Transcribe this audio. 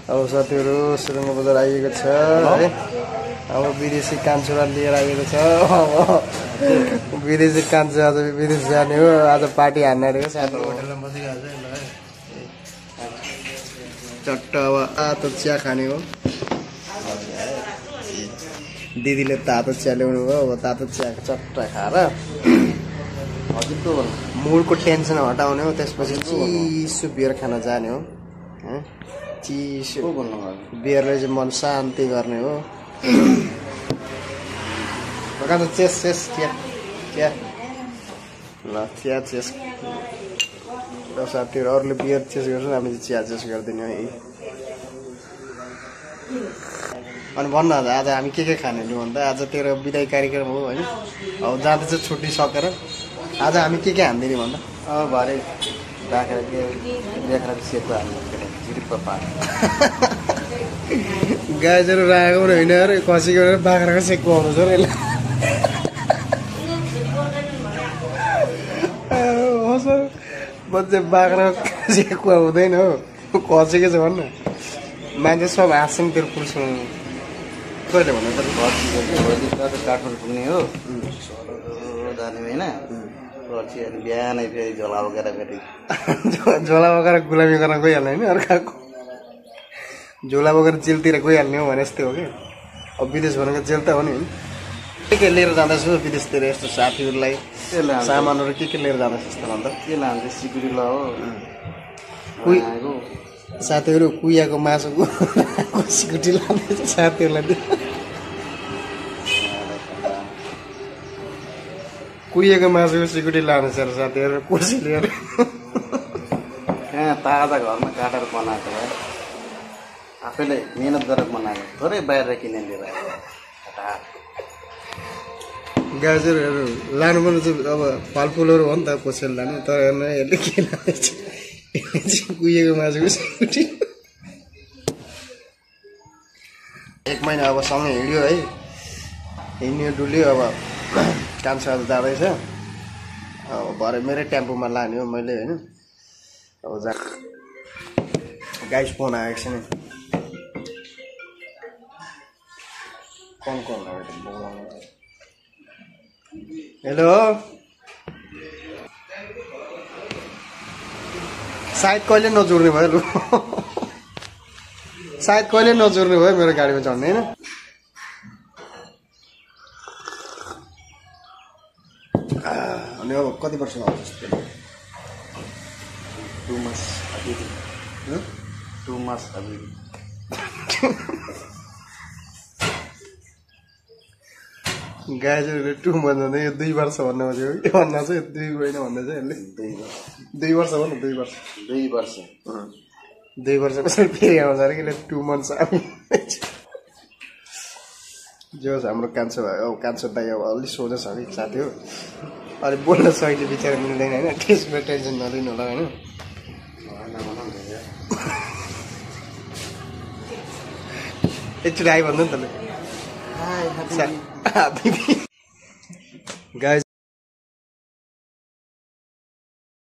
अब साथीहरु सुरुङ बजार आइएको छ है। अब विदेशी कान्छोरा लिएर आइएको छ। विदेशी कान्छो आज विदेश जाने हो। आज पार्टी हान्न आएको साथी होटलमा बसिरहेको छ ल। चट्ट अब तातो चिया खाने हो। दिदीले तातो चिया ल्याउनु भयो। अब तातो चिया चट्ट खाएर मुडको टेन्सन हटाउने हो। त्यसपछि चिसो बियर खान जाने हो। चिसो बियरले चाहिँ मन शान्ति गर्ने हो। चेस चेस चिया चिया ल चिया चेस साथीहरू अरूले बियर चेस गर्छन् हामी चाहिँ चिया चेस गर्दैन है। अनि भन्न आज हामी के खाने हो भन्दा आज तेरो बिदाई कार्यक्रम हो होइन। अब जाँदैछ छुट्टी सकेर आज हामी के हान्दिने भन्दा अब भरे राखेर के लेखेर सेतो हाल्नु जिरिप पार गाईहरू राखेको पनि होइन अरे खसी गरेर बाख्राको सेकको आउनु छ र यसले बच्चे बाख्रा सेकको हुँदैन हो खसेको छ भन्न मान्छे सब हाँस्छन् तेरो पुरुष कहिले भन्नु त काठमाडौँ पुग्ने हो जाने होइन पछि अनि बिहानै फेरि झोला बोकेर फेरि झोला बोकेर गुलामी गर्न गइहाल्ने होइन अर्काको झोला बोकेर जेलतिर गइहाल्ने हो भने जस्तै हो कि। अब विदेश भनेको जेल त हो नि। के लिएर जाँदैछु विदेशतिर यस्तो साथीहरूलाई सामानहरू के लिएर जाँदैछ जस्तो भन्दा के लान्छ सिकुरी ल हो साथीहरू कुहियाको मासुको सिकुटी लाँदैछ साथीहरूलाई कुहिएको मासुको सिकुटी लानु छ साथीहरू कुर्सी लिएर कहाँ ताजा घरमा काटेर बनाएको है आफैले मिहिनेत गरेर बनाएको थोरै बाहिर किनेर लिएर गाजरहरू लानु पनि चाहिँ अब फलफुलहरू हो नि त कसैले लाने तर यसले के लाँदैछ कुहिएको मासुको सिकुटी। 1 महिना अब सँगै हिँड्यो है हिँड्यो डुल्यो अब कान्छो आज जाँदैछ। अब भरे मेरै टेम्पोमा लाने हो मैले होइन। अब गाइस फोन आएको छ नि कौन हेलो सायद कहिले नजोड्ने भयो लु सायद कहिले नजोड्ने भयो मेरो गाडीमा चढ्ने होइन। अनि अब कति वर्षमा आउँछ 2 months अभी 2 months अभी गाजरले 2 months भन्दा यो 2 वर्ष भन्नु खोज्यो के भन्नु छ 2 महिना भन्दै छ यसले 2 वर्ष भन्नु 2 वर्ष 2 वर्ष 2 वर्षपछि फेरि आउँछ अरे कि 2 months आयो जो हाम्रो कान्छो भयो अब कान्छो दाइ अब अलि सोझो छ कि साथी हो अलि बोल्न शैली बिचारा मिल्दैन होइन। त्यसमा टेन्सन नलिनु होला होइन। एकचोटि आइभन्नु नि त गाइस